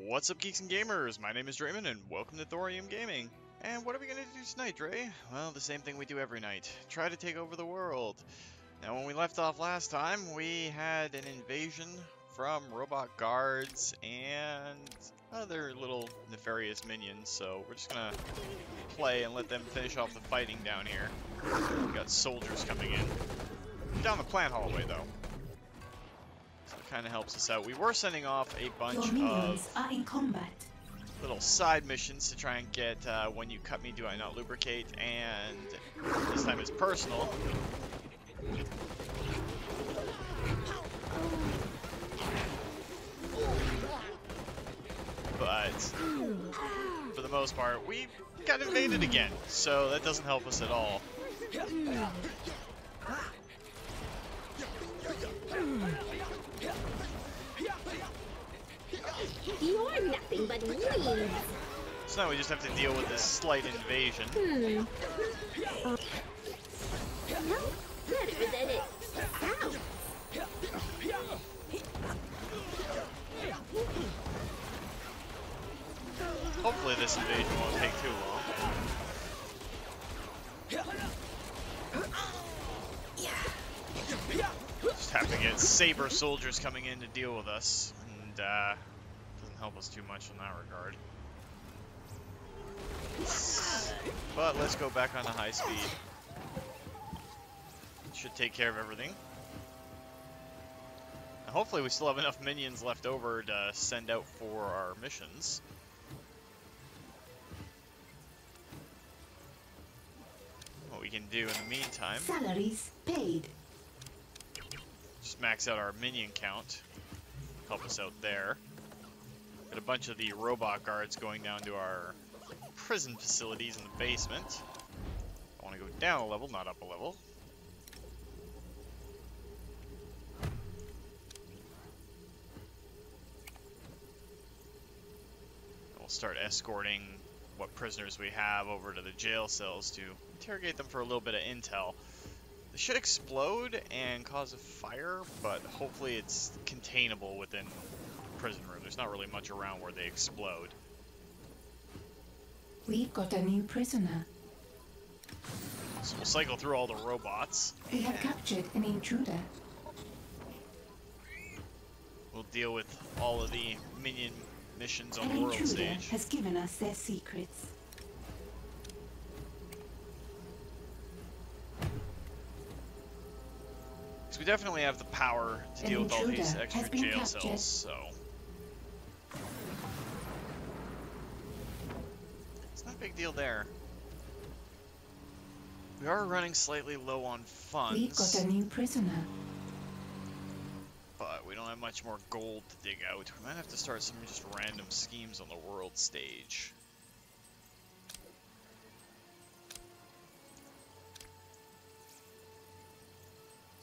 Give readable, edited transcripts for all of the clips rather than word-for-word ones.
What's up, geeks and gamers? My name is Draymond, and welcome to Thorium Gaming. And what are we going to do tonight, Dre? Well, the same thing we do every night. Try to take over the world. Now, when we left off last time, we had an invasion from robot guards and other little nefarious minions, so we're just going to play and let them finish off the fighting down here. We got soldiers coming in. Down the plant hallway, though. Kind of helps us out. We were sending off a bunch of are in combat. little side missions to try and get when you cut me, do I not lubricate? And this time it's personal. But for the most part, we got invaded again, so that doesn't help us at all. You're nothing but weeds. So now we just have to deal with this slight invasion. No, better than it sounds. Hopefully this invasion won't take too long. Just have to get Saber soldiers coming in to deal with us, and doesn't help us too much in that regard. But let's go back on the high speed. Should take care of everything. And hopefully we still have enough minions left over to send out for our missions. What we can do in the meantime, Salaries paid. just max out our minion count. Help us out there. Got a bunch of the robot guards going down to our prison facilities in the basement. I want to go down a level, not up a level. We'll start escorting what prisoners we have over to the jail cells to interrogate them for a little bit of intel. They should explode and cause a fire, but hopefully it's containable within the prison room. There's not really much around where they explode. We've got a new prisoner. So we'll cycle through all the robots. We have captured an intruder. We'll deal with all of the minion missions on An the world intruder stage. has given us their secrets. So we definitely have the power to deal with all these intruder extra has been jail captured. cells, so it's not a big deal there. We are running slightly low on We've got funds, a new prisoner. but we don't have much more gold to dig out. We might have to start some just random schemes on the world stage.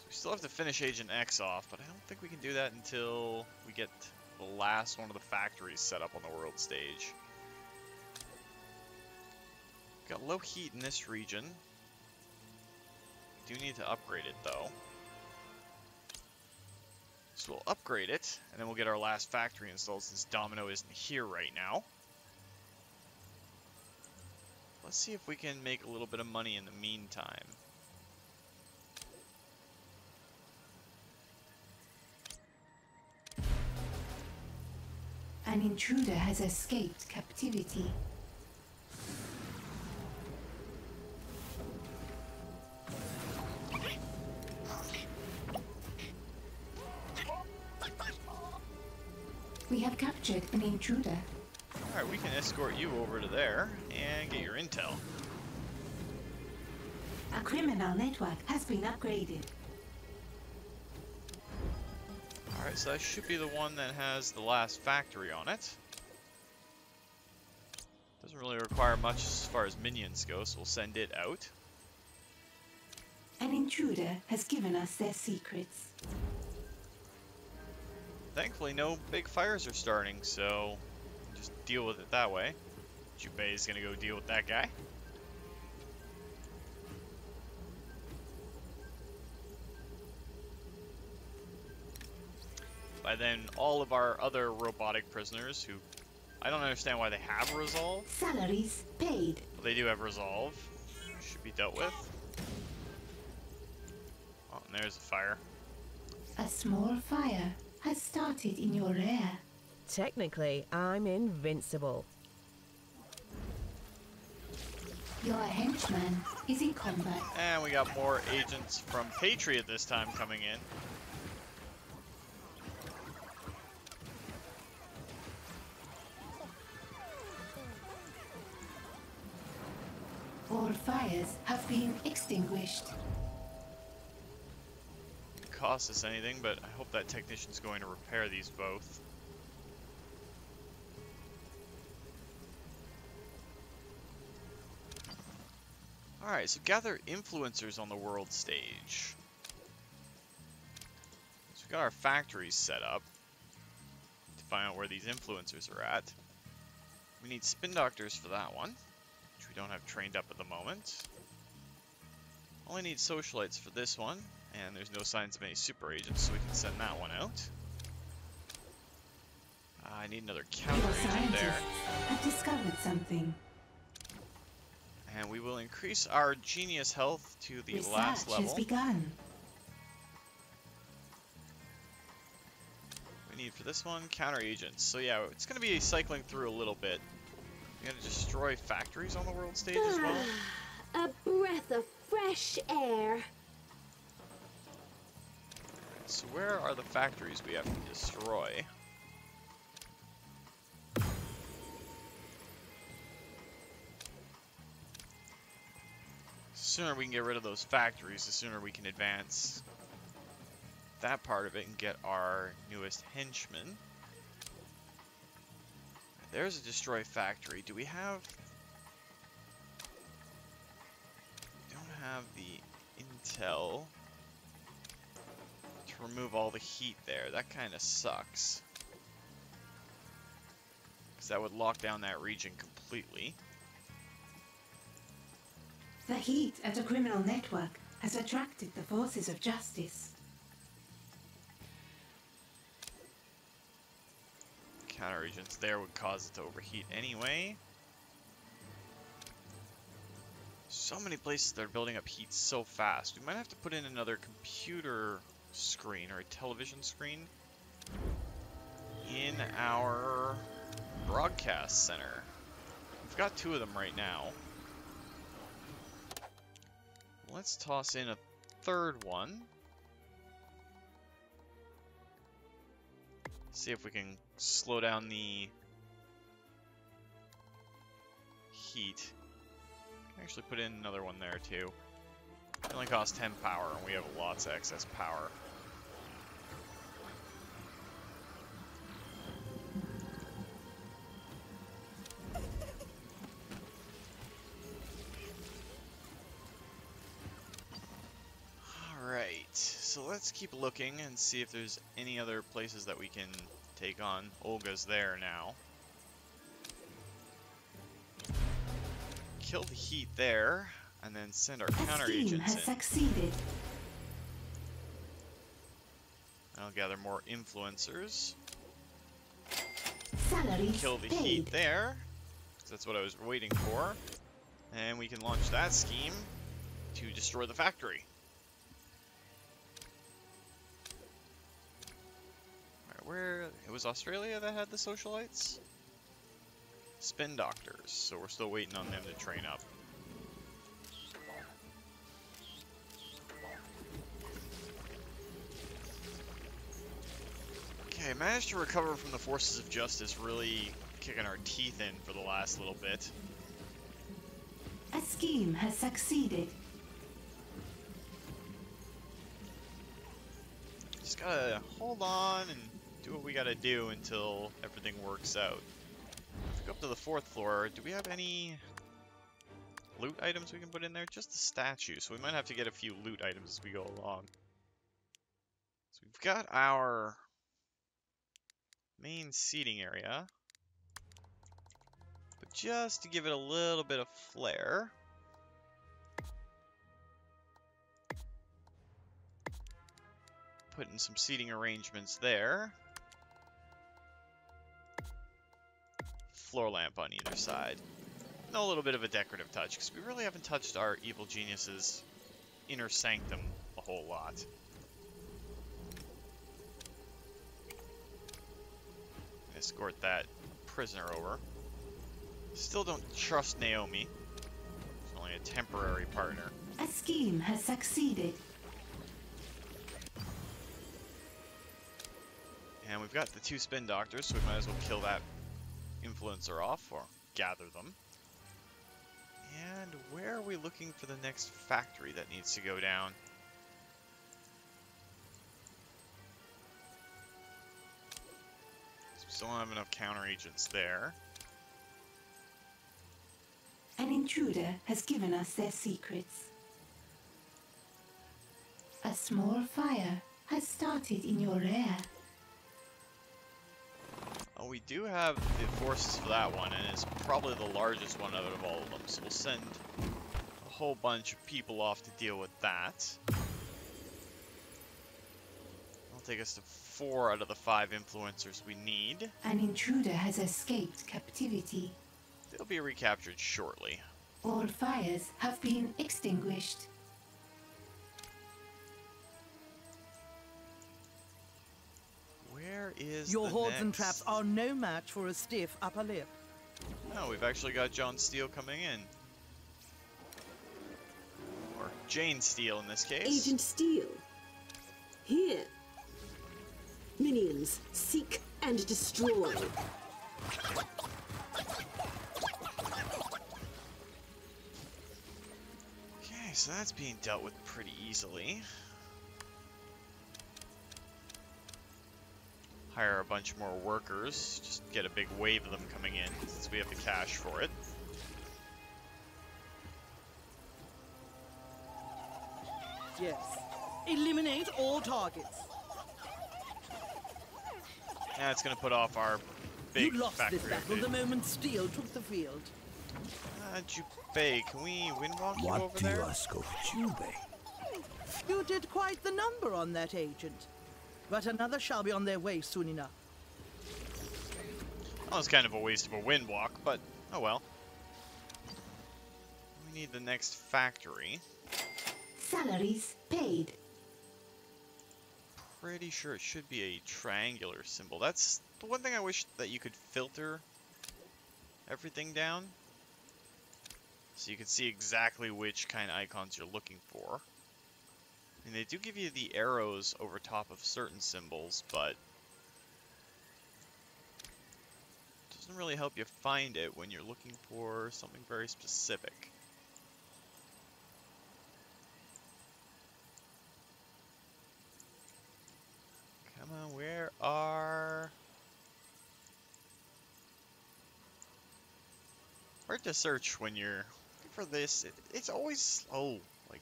We still have to finish Agent X off, but I don't think we can do that until we get the last one of the factories set up on the world stage. Got low heat in this region. We do need to upgrade it though. So we'll upgrade it, and then we'll get our last factory installed since Domino isn't here right now. Let's see if we can make a little bit of money in the meantime. An intruder has escaped captivity. We have captured an intruder. Alright, we can escort you over to there and get your intel. A criminal network has been upgraded. Alright, so that should be the one that has the last factory on it. Doesn't really require much as far as minions go, so we'll send it out. An intruder has given us their secrets. Thankfully, no big fires are starting, so just deal with it that way. Jubei is gonna go deal with that guy. By then, all of our other robotic prisoners who I don't understand why they have resolve. Salaries paid. Well, they do have resolve. Should be dealt with. Oh, and there's a fire. A small fire has started in your rear. Technically, I'm invincible. Your henchman is in combat. And we got more agents from Patriot this time coming in. All fires have been extinguished. Didn't cost us anything, but I hope that technician's going to repair these both. Alright, so gather influencers on the world stage. So we got our factories set up to find out where these influencers are at. We need spin doctors for that one, which we don't have trained up at the moment. Only need socialites for this one, and there's no signs of any super agents, so we can send that one out. I need another counter Your agent there. scientists have discovered something. And we will increase our genius health to the Research last level. has begun. We need for this one counter agents. So yeah, it's going to be cycling through a little bit. We're going to destroy factories on the world stage as well. A breath of fresh air. So where are the factories we have to destroy? The sooner we can get rid of those factories, the sooner we can advance that part of it and get our newest henchman. There's a destroy factory. Do we have... We don't have the intel to remove all the heat there. That kind of sucks. Because that would lock down that region completely. The heat at a criminal network has attracted the forces of justice. Counter agents there would cause it to overheat anyway. So many places that are building up heat so fast. We might have to put in another computer screen or a television screen in our broadcast center. We've got 2 of them right now. Let's toss in a 3rd one. See if we can slow down the heat. Actually put in another one there too. It only costs 10 power and we have lots of excess power. Alright, so let's keep looking and see if there's any other places that we can take on. Olga's there now. Kill the heat there, and then send our counter A scheme agents has in. succeeded. I'll gather more influencers. Salaries Kill the paid. heat there, 'cause that's what I was waiting for. And we can launch that scheme to destroy the factory. Alright, where... It was Australia that had the socialites? Spin doctors, so we're still waiting on them to train up. Okay, managed to recover from the forces of justice, really kicking our teeth in for the last little bit. A scheme has succeeded. Just gotta hold on and do what we gotta do until everything works out. If we go up to the 4th floor, do we have any loot items we can put in there? Just the statue, so we might have to get a few loot items as we go along. So we've got our main seating area. But just to give it a little bit of flair, put in some seating arrangements there. floor lamp on either side. And a little bit of a decorative touch, because we really haven't touched our Evil Genius's inner sanctum a whole lot. Escort that prisoner over. Still don't trust Naomi. She's only a temporary partner. A scheme has succeeded. And we've got the 2 spin doctors, so we might as well kill that influencer off, or gather them. And where are we looking for the next factory that needs to go down? So we still don't have enough counter agents there. An intruder has given us their secrets. A small fire has started in your rear. Oh, we do have the forces for that one, and it's probably the largest one out of all of them. So we'll send a whole bunch of people off to deal with that. That'll take us to 4 out of the 5 influencers we need. An intruder has escaped captivity. They'll be recaptured shortly. All fires have been extinguished. Where is Your the hordes and next? traps are no match for a stiff upper lip. No, we've actually got John Steele coming in. Or Jane Steele in this case. Agent Steele. Here. Minions, seek and destroy. Okay, so that's being dealt with pretty easily. Hire a bunch more workers, just get a big wave of them coming in, since we have the cash for it. Yes. Eliminate all targets. Yeah, it's gonna put off our big You lost factory this battle update. the moment Steele took the field. Jubei, can we windwalk you What over do there? you ask of Jubei? You did quite the number on that agent. But another shall be on their way soon enough. That was kind of a waste of a windwalk, but oh well. We need the next factory. Salaries paid. Pretty sure it should be a triangular symbol. That's the one thing I wish that you could filter everything down, so you could see exactly which kind of icons you're looking for. And they do give you the arrows over top of certain symbols, but it doesn't really help you find it when you're looking for something very specific. Come on, where are... Hard to search when you're looking for this. It's always slow, like...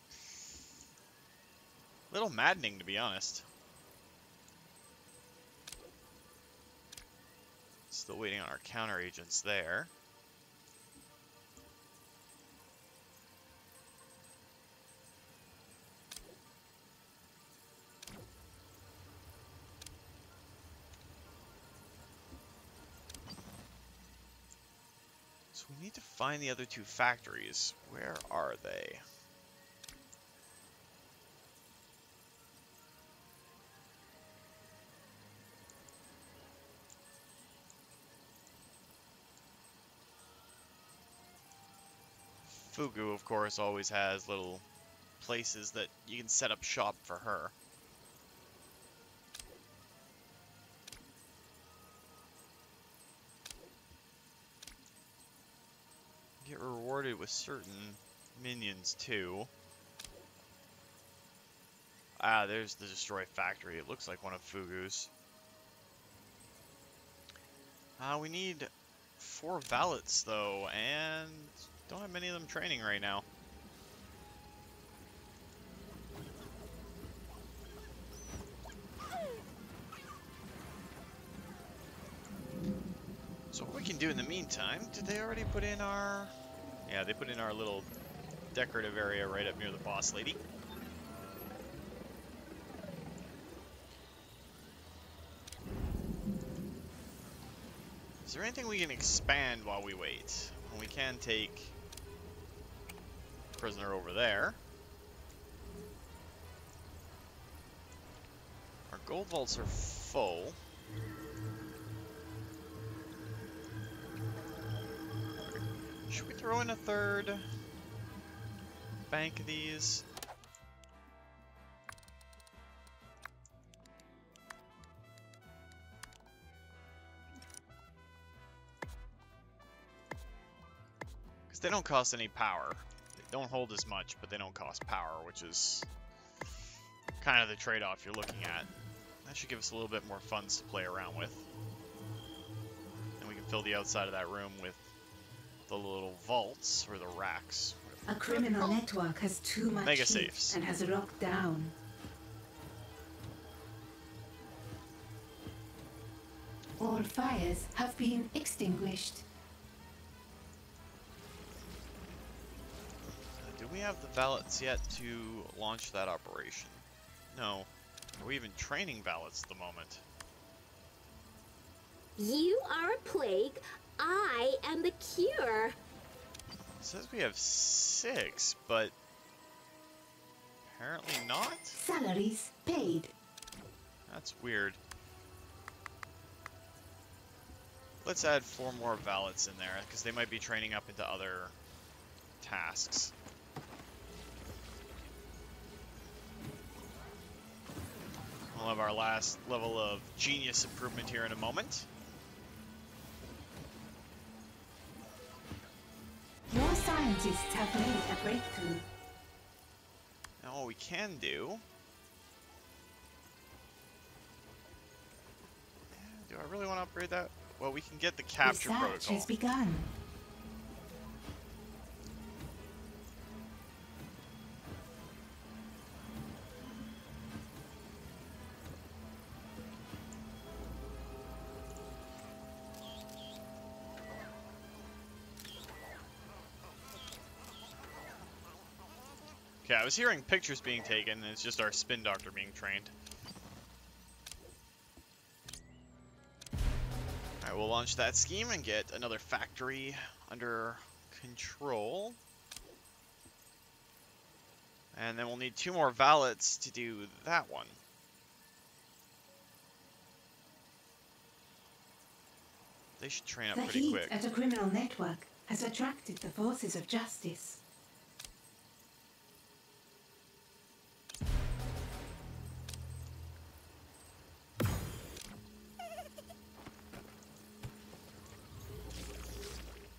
a little maddening, to be honest. Still waiting on our counter agents there. So we need to find the other 2 factories. Where are they? Fugu, of course, always has little places that you can set up shop for her. Get rewarded with certain minions, too. Ah, there's the Destroy Factory. It looks like one of Fugu's. We need 4 valets, though, and don't have many of them training right now. So what we can do in the meantime, did they already put in our... Yeah, they put in our little decorative area right up near the boss lady. Is there anything we can expand while we wait? Well, we can take prisoner over there. Our gold vaults are full. Should we throw in a third bank of these? Because they don't cost any power. They don't hold as much, but they don't cost power, which is kind of the trade-off you're looking at. That should give us a little bit more funds to play around with. And we can fill the outside of that room with the little vaults, or the racks. A criminal network has too much Mega heat safes. and has locked down. All fires have been extinguished. Do we have the valets yet to launch that operation? No. Are we even training valets at the moment? You are a plague. I am the cure. It says we have 6, but apparently not? Salaries paid. That's weird. Let's add 4 more valets in there, because they might be training up into other tasks. We'll have our last level of genius improvement here in a moment. Your scientists have made a breakthrough. Now what we can do... Do I really want to upgrade that? Well, we can get the capture Research protocol. has begun. Okay, I was hearing pictures being taken, and it's just our spin doctor being trained. Alright, we'll launch that scheme and get another factory under control. And then we'll need 2 more valets to do that one. They should train up The pretty heat quick. at a criminal network has attracted the forces of justice.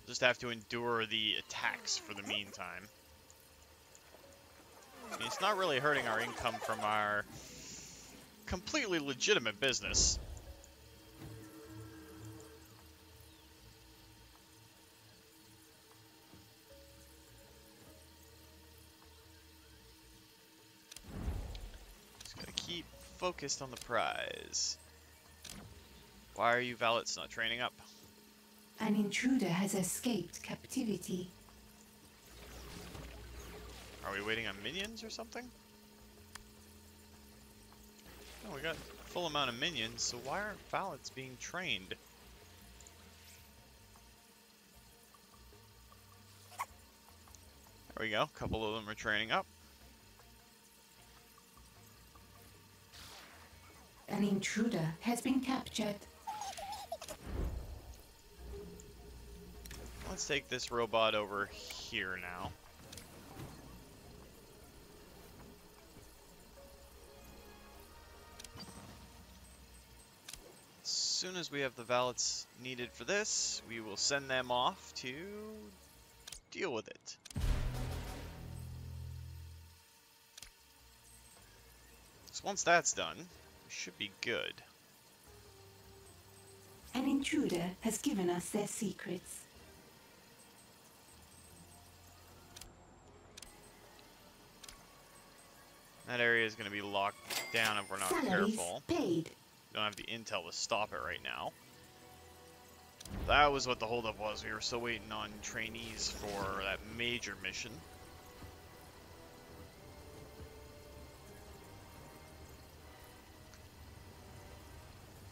Just have to endure the attacks for the meantime. I mean, it's not really hurting our income from our completely legitimate business. Just gotta keep focused on the prize. Why are you valets not training up? An intruder has escaped captivity. Are we waiting on minions or something? No, we got a full amount of minions, so why aren't valets being trained? There we go, a couple of them are training up. An intruder has been captured. Let's take this robot over here now. As soon as we have the valets needed for this, we will send them off to deal with it. So once that's done, we should be good. An intruder has given us their secrets. That area is going to be locked down if we're not Salaries careful. paid. We don't have the intel to stop it right now. That was what the holdup was. We were still waiting on trainees for that major mission.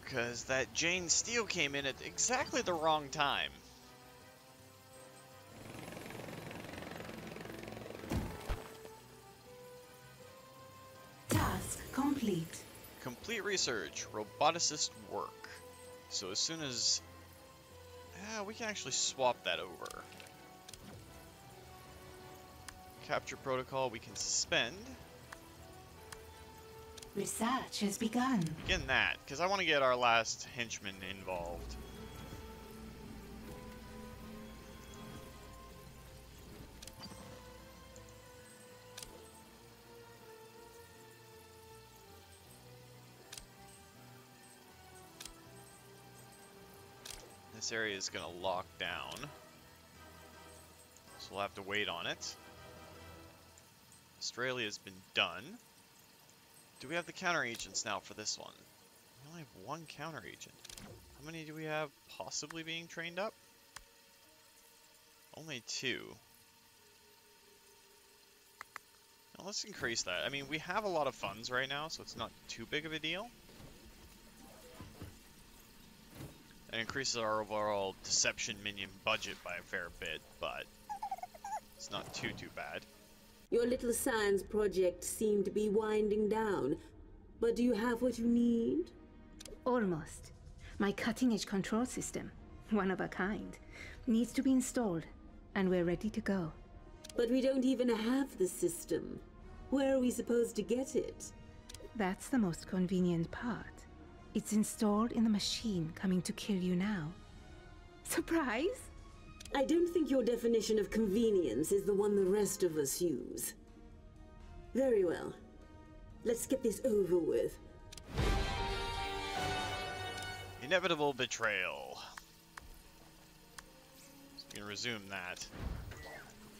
because that Jane Steele came in at exactly the wrong time. Task complete. Complete research, roboticist work. So as soon as... yeah, we can actually swap that over. Capture protocol we can suspend. Research has begun. Begin that, because I want to get our last henchman involved. This area is going to lock down, so we'll have to wait on it. Australia's been done. Do we have the counter agents now for this one? We only have one counter agent. How many do we have possibly being trained up? Only 2. Now let's increase that. I mean, we have a lot of funds right now, so it's not too big of a deal. It increases our overall deception minion budget by a fair bit, but it's not too bad. Your little science project seemed to be winding down, but do you have what you need? Almost. My cutting-edge control system, one of a kind, needs to be installed, and we're ready to go. But we don't even have the system. Where are we supposed to get it? That's the most convenient part. It's installed in the machine coming to kill you now. Surprise? I don't think your definition of convenience is the one the rest of us use. Very well. Let's get this over with. Inevitable betrayal. So we can resume that.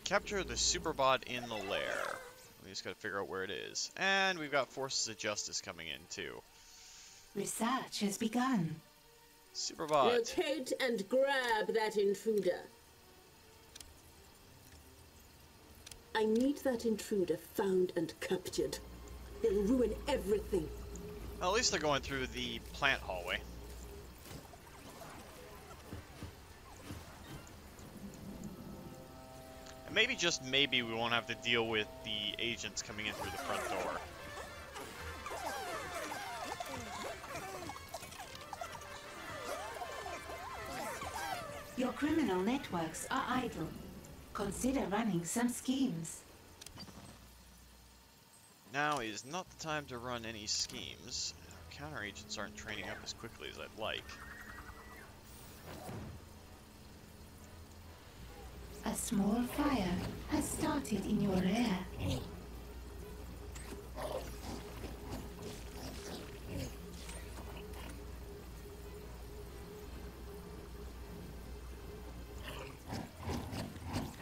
Capture the superbot in the lair. We just gotta figure out where it is. And we've got Forces of Justice coming in too. Research has begun. Superbot. Locate and grab that intruder. I need that intruder found and captured. They'll ruin everything. Well, at least they're going through the plant hallway. And maybe, just maybe, we won't have to deal with the agents coming in through the front door. Your criminal networks are idle. Consider running some schemes. Now is not the time to run any schemes. Our counter agents aren't training up as quickly as I'd like. A small fire has started in your lair.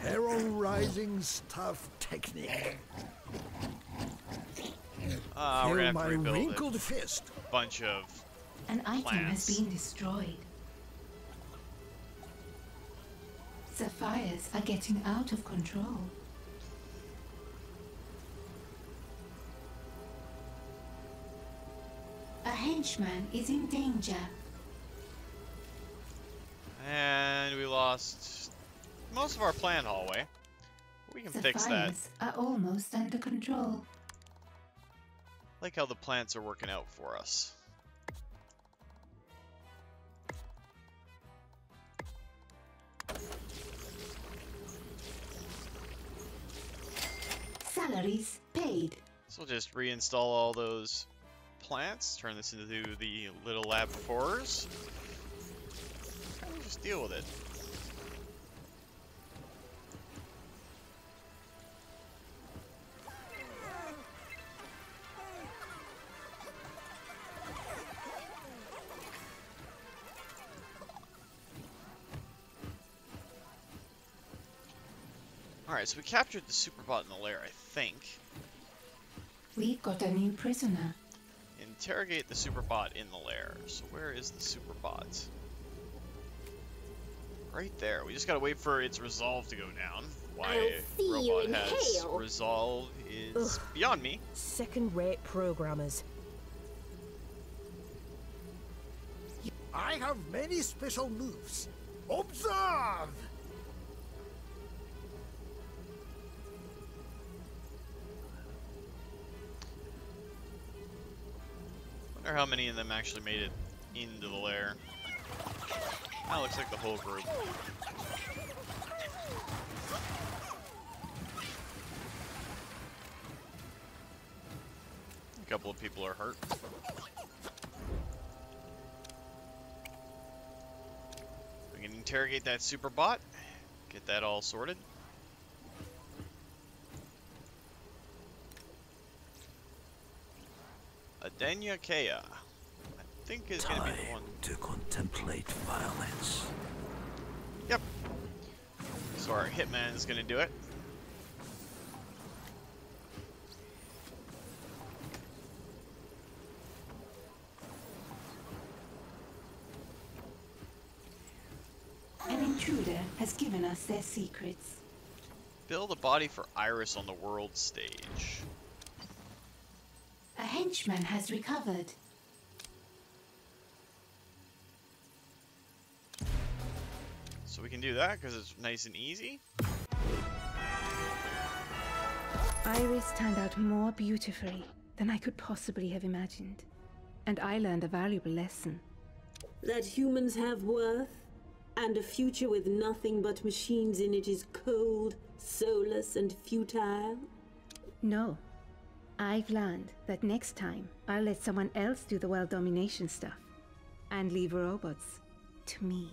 Terrorizing stuff technique. We're Feel gonna my have to rebuild wrinkled fist. a bunch of An item plants. has been destroyed. The fires are getting out of control. A henchman is in danger. And we lost most of our plant hallway. We can The fix that. fires are almost under control. Like how the plants are working out for us. Salaries paid. So we'll just reinstall all those plants, turn this into the little lab of horrors, and just deal with it. Alright, so we captured the superbot in the lair, I think. We've got a new prisoner. Interrogate the superbot in the lair. So where is the superbot? Right there. We just gotta wait for its resolve to go down. Why I'll see you robot in has hell. resolve is beyond me. Second-rate programmers. I have many special moves. Observe! Wonder how many of them actually made it into the lair. That looks like the whole group. A couple of people are hurt. We can interrogate that super bot, get that all sorted. Adenya Kea, I think is going to be the one. To contemplate violence. Yep. So our hitman is going to do it. An intruder has given us their secrets. Build a body for Iris on the world stage. A henchman has recovered. So we can do that because it's nice and easy. Iris turned out more beautifully than I could possibly have imagined. And I learned a valuable lesson. That humans have worth, and a future with nothing but machines in it is cold, soulless, and futile? No. I've learned that next time I'll let someone else do the world domination stuff. And leave robots to me.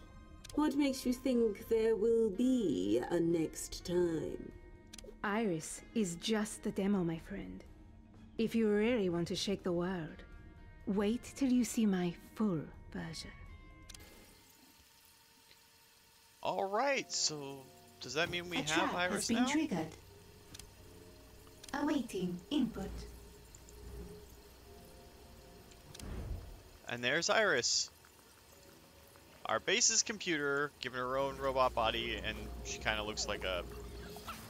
What makes you think there will be a next time? Iris is just the demo, my friend. If you really want to shake the world, wait till you see my full version. Alright, so does that mean we A have trap Iris has been now? triggered. Awaiting input. And there's Iris. Our base's computer, given her own robot body, and she kind of looks like a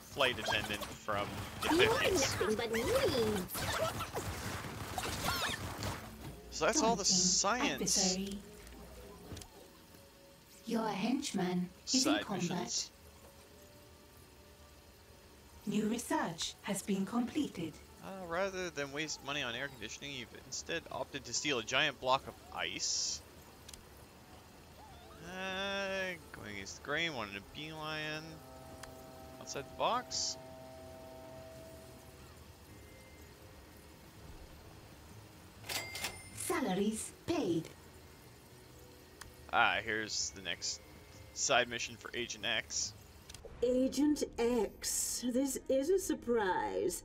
flight attendant from the You're 50s. nothing but weeds. So that's all the Daunting science adversary. Your henchman is in side combat. missions. New research has been completed. Rather than waste money on air conditioning, you've instead opted to steal a giant block of ice. Going against the grain, wanted a beeline. Outside the box. Salaries paid. Here's the next side mission for Agent X. Agent X, this is a surprise.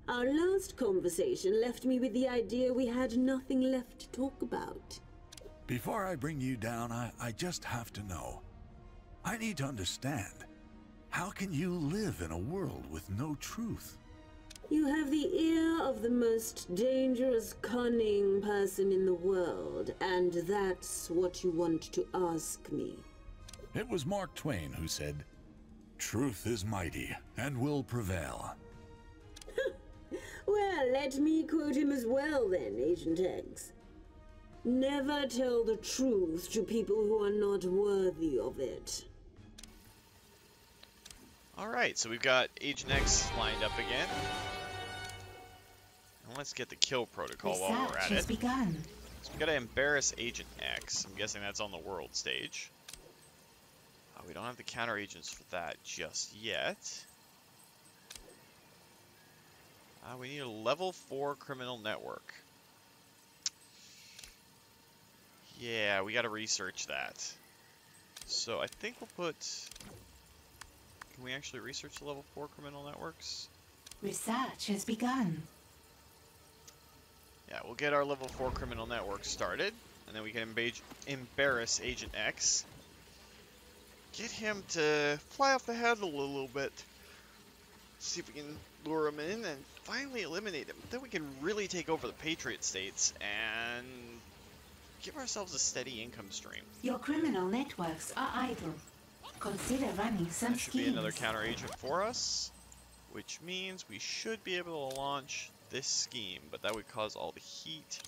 Our last conversation left me with the idea we had nothing left to talk about. Before I bring you down, I just have to know. I need to understand. How can you live in a world with no truth? You have the ear of the most dangerous, cunning person in the world, and that's what you want to ask me. It was Mark Twain who said, "Truth is mighty and will prevail." Well, let me quote him as well then, Agent X. Never tell the truth to people who are not worthy of it. Alright, so we've got Agent X lined up again. And let's get the kill protocol while we're Research at has it. begun. So we gotta embarrass Agent X. I'm guessing that's on the world stage. We don't have the counter agents for that just yet. We need a level 4 criminal network. Yeah, we gotta research that. So I think we'll put... Can we actually research the level 4 criminal networks? Research has begun. Yeah, we'll get our level 4 criminal network started, and then we can embarrass Agent X. Get him to fly off the handle a little bit. See if we can lure him in and finally eliminate him. Then we can really take over the Patriot states and give ourselves a steady income stream. Your criminal networks are idle. Consider running some That should schemes. be another counter agent for us, which means we should be able to launch this scheme, but that would cause all the heat.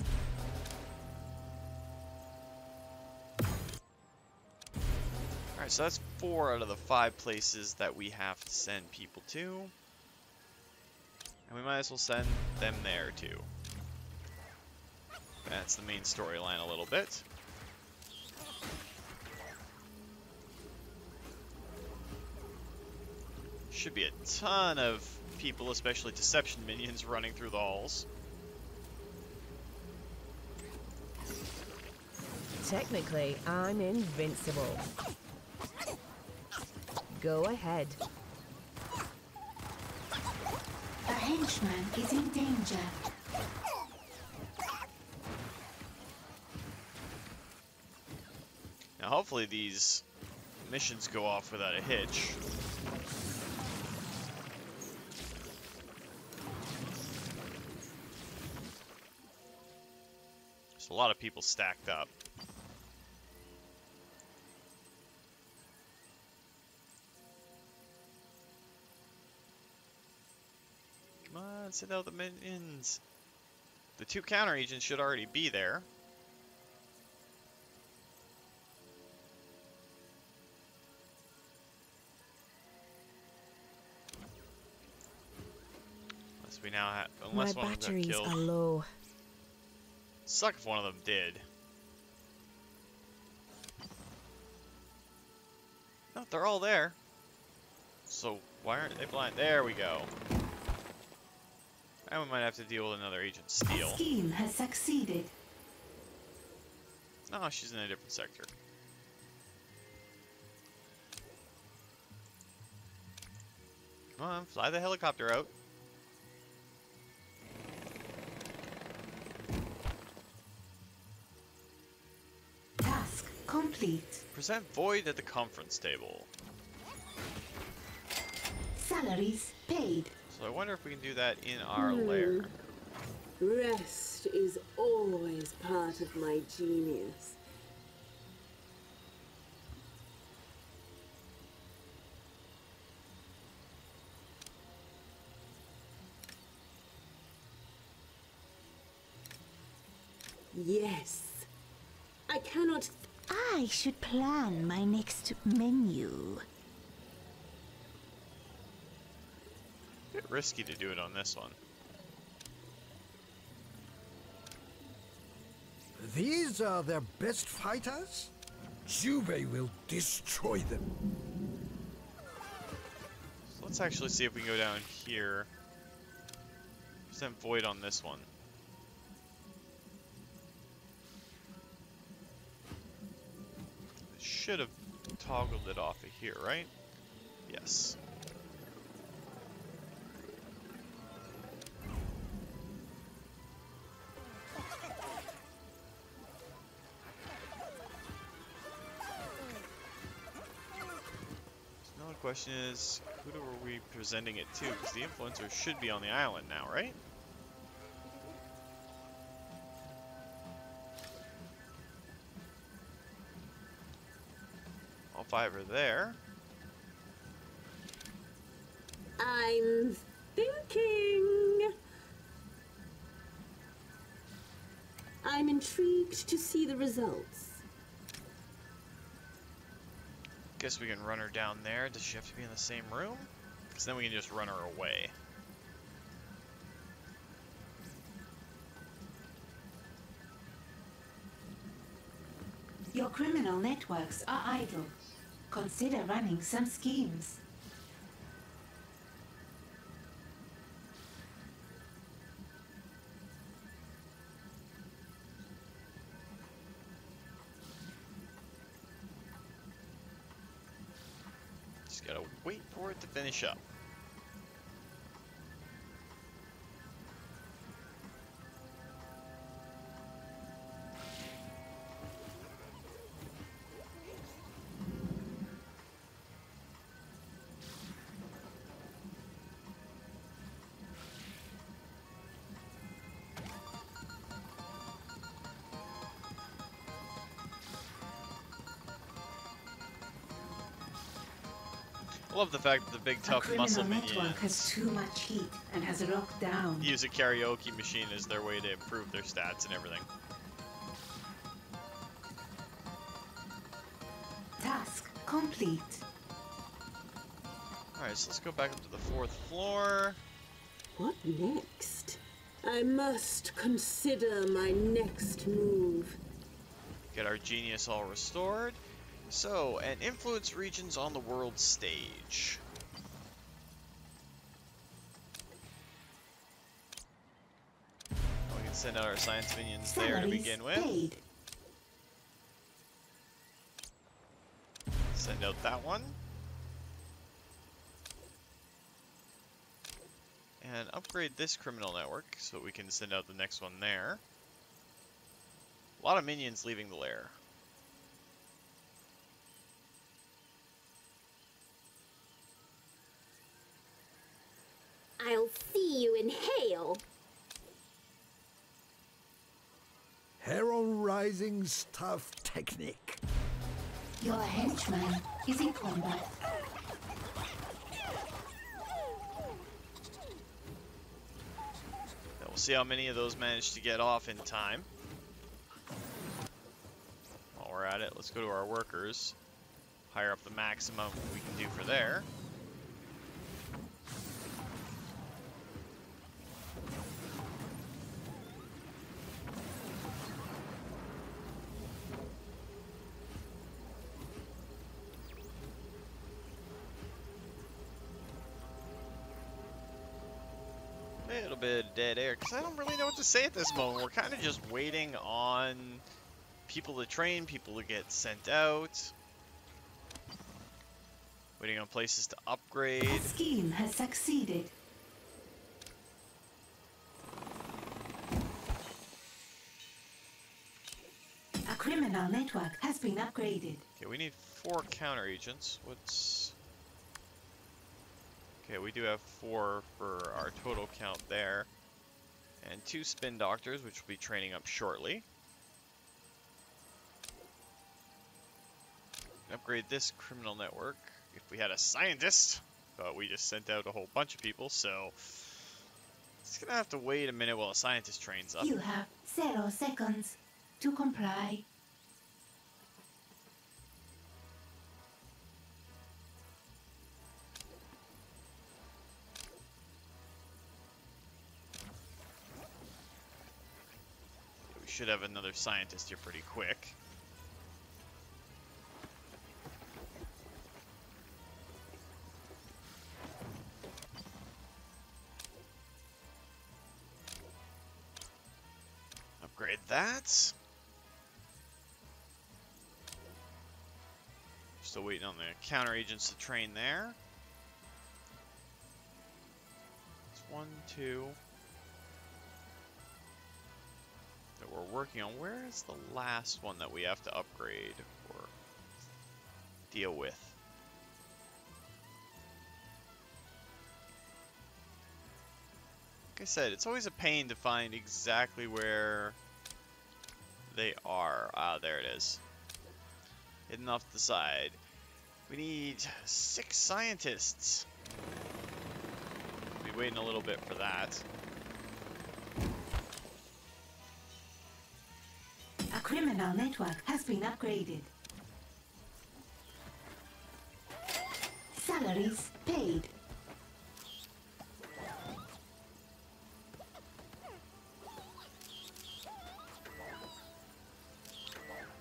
Alright, so that's 4 out of the 5 places that we have to send people to. And we might as well send them there too. That's the main storyline a little bit. Should be a ton of people, especially deception minions, running through the halls. Technically, I'm invincible. Go ahead. A henchman is in danger. Now hopefully these missions go off without a hitch. There's a lot of people stacked up. Come on, send out the minions. The 2 counter agents should already be there. Unless we now have, unless My one of them got batteries killed. are low. Suck if one of them did. No, they're all there. So why aren't they blind? There we go. And we might have to deal with another Agent A Steel. scheme has succeeded. No, she's in a different sector. Come on, fly the helicopter out. Task complete. Present Void at the conference table. Salaries paid. So I wonder if we can do that in our lair. Rest is always part of my genius. Yes. I cannot. I should plan my next menu. A bit risky to do it on this one. These are their best fighters? Juve will destroy them. So let's actually see if we can go down here. Present Void on this one. Should have toggled it off of here, right? Yes. So now the question is, who are we presenting it to? Because the influencer should be on the island now, right? All 5 are there. I'm thinking. I'm intrigued to see the results. Guess we can run her down there. Does she have to be in the same room? Because then we can just run her away. Your criminal networks are idle. Consider running some schemes. Just gotta wait for it to finish up. I love the fact that the big A tough criminal muscle network minions has too much heat and has locked down. use a karaoke machine as their way to improve their stats and everything. Task complete. Alright, so let's go back up to the 4th floor. What next? I must consider my next move. Get our genius all restored. So, and influence regions on the world stage. We can send out our science minions there to begin with. Paid. Send out that one. And upgrade this criminal network so that we can send out the next one there. A lot of minions leaving the lair. I'll see you in Hale. Heron Rising's tough technique. Your henchman is in combat. Now we'll see how many of those manage to get off in time. While we're at it, let's go to our workers. Hire up the maximum we can do for there. A little bit of dead air, because I don't really know what to say at this moment. We're kind of just waiting on people to train, people to get sent out. Waiting on places to upgrade. The scheme has succeeded. A criminal network has been upgraded. Okay, we need 4 counter agents. What's... Okay, we do have 4 for our total count there. And 2 spin doctors, which will be training up shortly. Upgrade this criminal network. If we had a scientist, but we just sent out a whole bunch of people, so it's gonna have to wait a minute while a scientist trains up. You have 0 seconds to comply. We should have another scientist here pretty quick. Upgrade that. Still waiting on the counter agents to train there. It's 1, 2 that we're working on. Where is the last one that we have to upgrade or deal with? Like I said, it's always a pain to find exactly where they are. Ah, there it is. Hidden off to the side. We need 6 scientists. We'll be waiting a little bit for that. A criminal network has been upgraded. Salaries paid.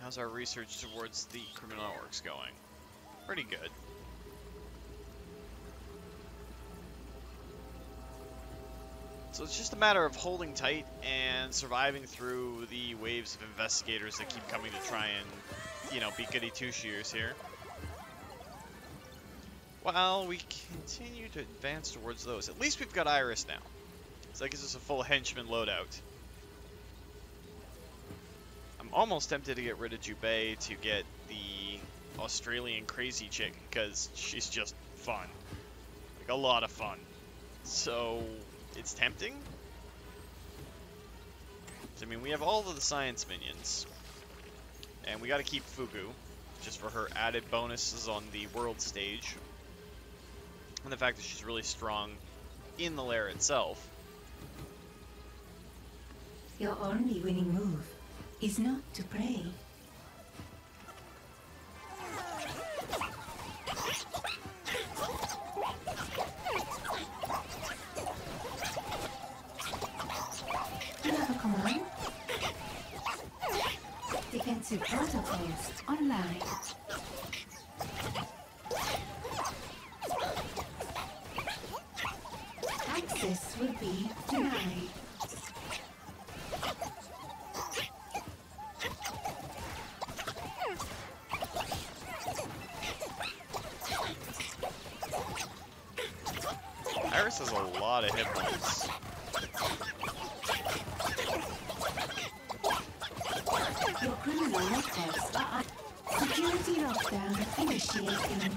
How's our research towards the criminal networks going? Pretty good. So it's just a matter of holding tight and surviving through the waves of investigators that keep coming to try and, you know, be goody two-shooters here. While we continue to advance towards those. At least we've got Iris now. So that gives us a full henchman loadout. I'm almost tempted to get rid of Jubei to get the Australian crazy chick because she's just fun. Like, a lot of fun. So, it's tempting. I mean, we have all of the science minions. And we gotta keep Fugu, just for her added bonuses on the world stage. And the fact that she's really strong in the lair itself. Your only winning move is not to pray. to protocols online. Access will be denied. Iris has a lot of hit points. Your criminal records are security lockdown initiating.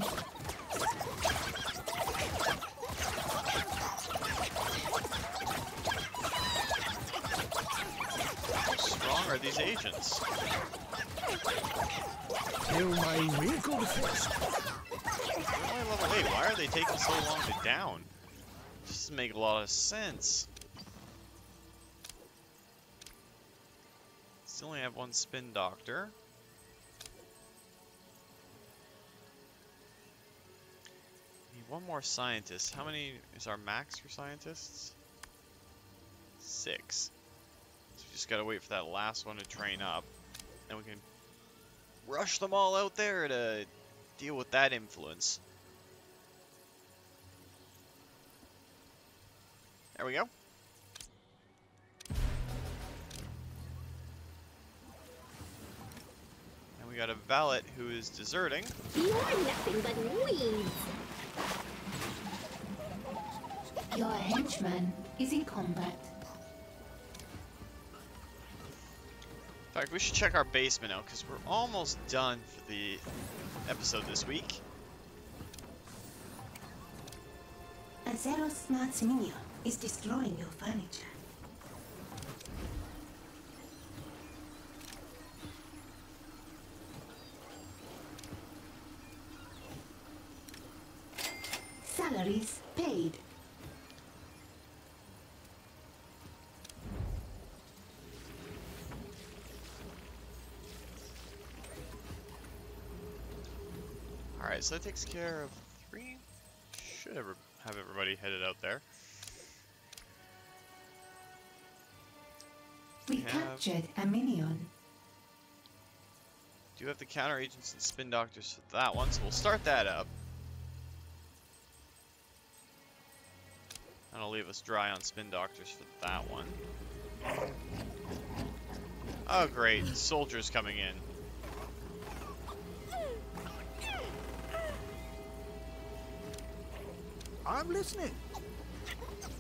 How strong are these agents? Kill my wrinkled fist. Why am I level 8? Why are they taking so long to down? This doesn't make a lot of sense. Still only have one spin doctor. Need one more scientist. How many is our max for scientists? 6. So we just gotta wait for that last one to train up. Then we can rush them all out there to deal with that influence. There we go. And we got a valet who is deserting. You're nothing but weeds. Your henchman is in combat. In fact, we should check our basement out because we're almost done for the episode this week. A Zero Smart minion is destroying your furniture. Salaries paid. Alright, so that takes care of 3. Should have everybody headed out there. We captured a minion. Do have the counter agents and spin doctors for that one, so we'll start that up. That'll leave us dry on spin doctors for that one. Oh great, soldiers coming in. I'm listening.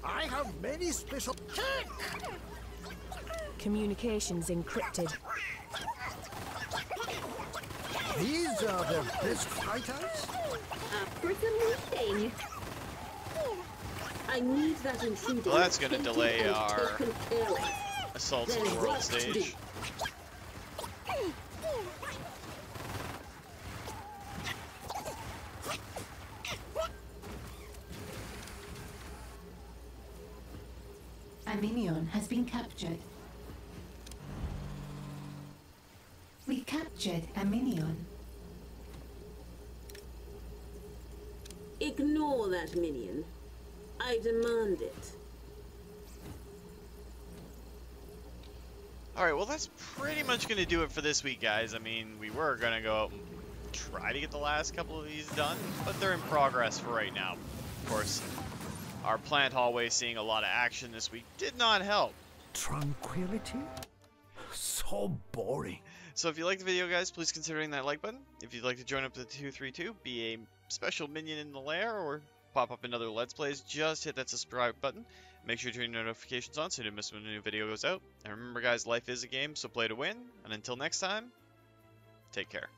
I have many special... Communications encrypted. These are the best fighters? A personal thing. I need that intruder. Well, that's gonna taken delay and our taken care of. assaults on There's the world work to do. stage. A minion has been captured. We captured a minion. Ignore that minion. I demand it. Alright, well that's pretty much going to do it for this week, guys. I mean, we were going to go out and try to get the last couple of these done, but they're in progress for right now. Of course, our plant hallway seeing a lot of action this week did not help. Tranquility? So boring. So if you liked the video, guys, please consider hitting that like button. If you'd like to join up to the 232, be a special minion in the lair, or pop up in other Let's Plays, just hit that subscribe button. Make sure to turn your notifications on so you don't miss when a new video goes out. And remember, guys, life is a game, so play to win. And until next time, take care.